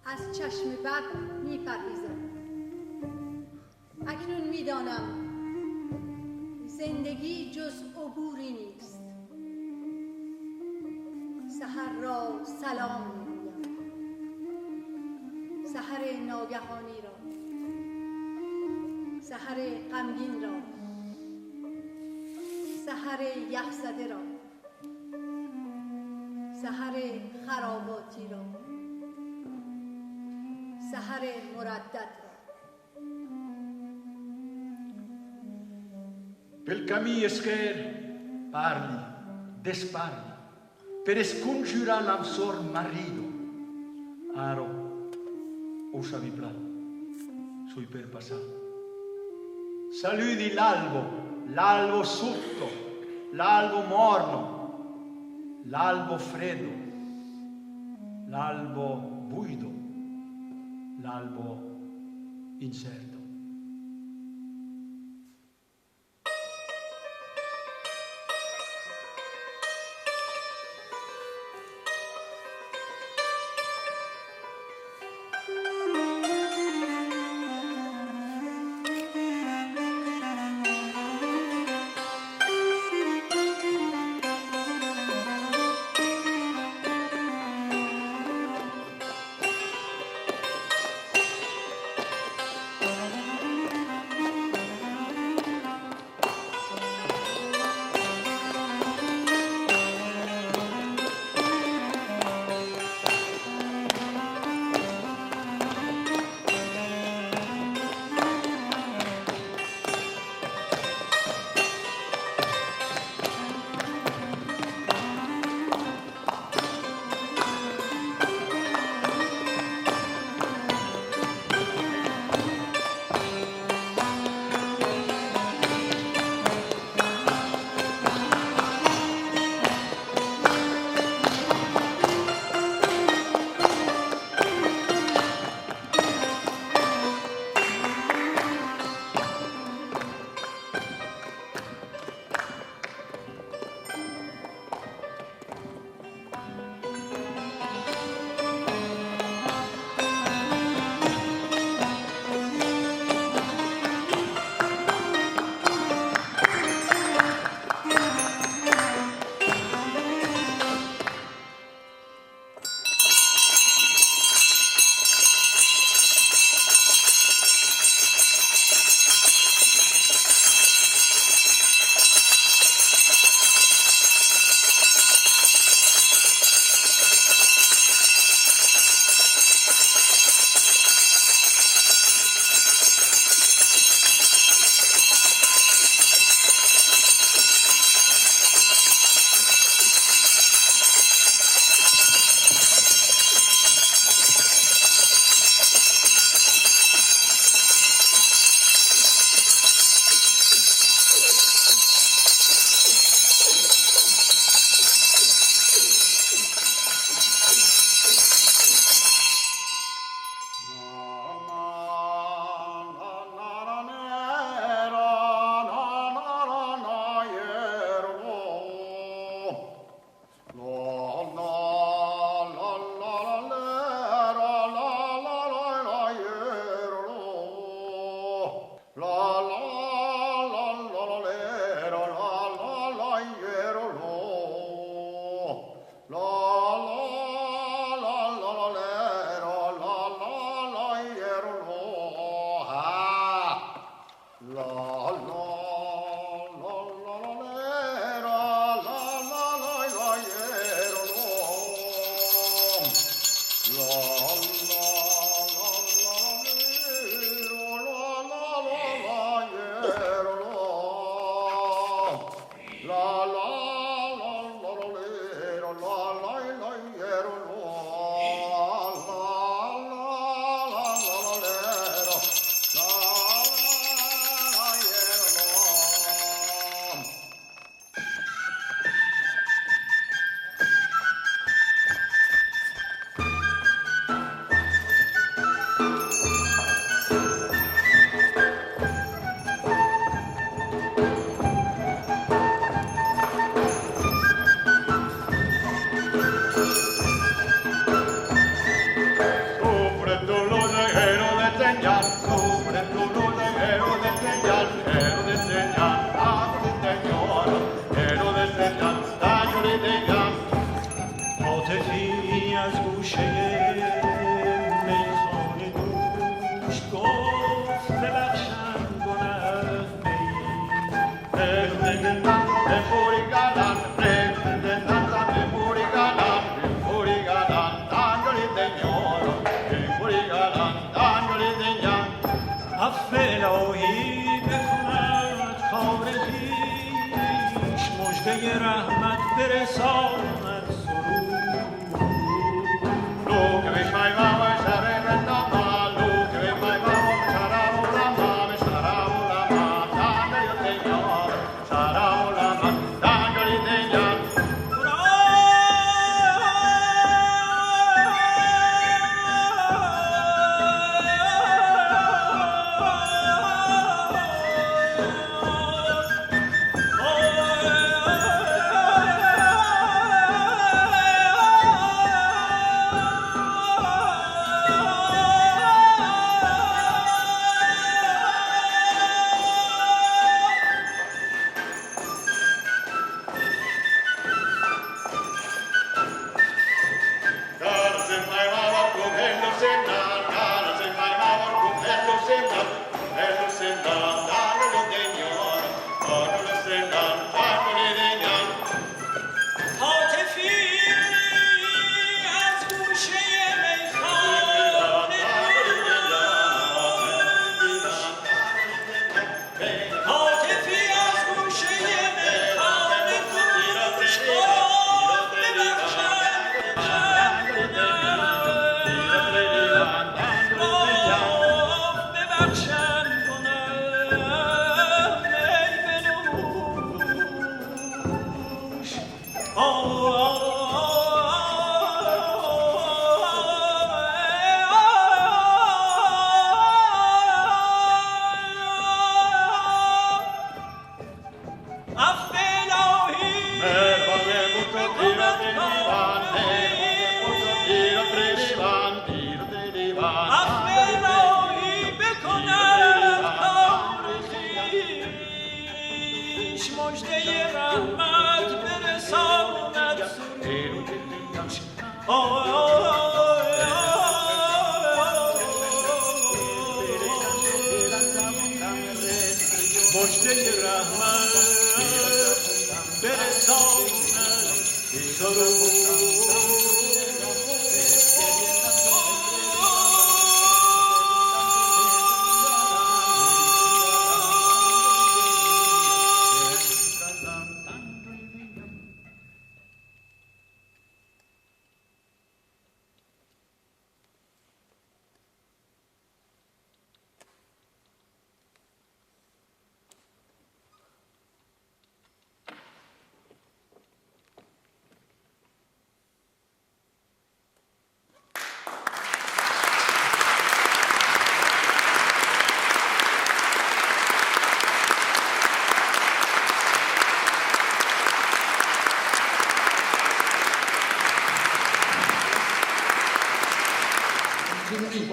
از چشم بد می‌پرهیزم. اکنون می‌دانم زندگی جز عبوری نیست. سحر را سلام می‌گویم، سحر ناگهانی را، سحر غمگین را، سحر یخزده را، سحر خراباتی را، سحر مردد را. Pel camí esquer parli, desparli, per scongiurar l'amsor marrido. Aro, usa mi plat, sui per passar. Saludi l'albo, l'albo sotto, l'albo morno, l'albo freddo, l'albo buido, l'albo incerto. sobre tu luz, quiero desdeñar, tanto desdeñar, quiero desdeñar, tanto desdeñar. عاطفی از گوشه میخانه دوش گفت ببخشم گناه عفو الهی بکند کار خویش مژده رحمت برساند سرود Lo que ves mai va a stare renda lo que ves mai va a sarà la ma tanto io tegno sarà la ma tanto io tegno مژده رحمت برساند سرود Quindi,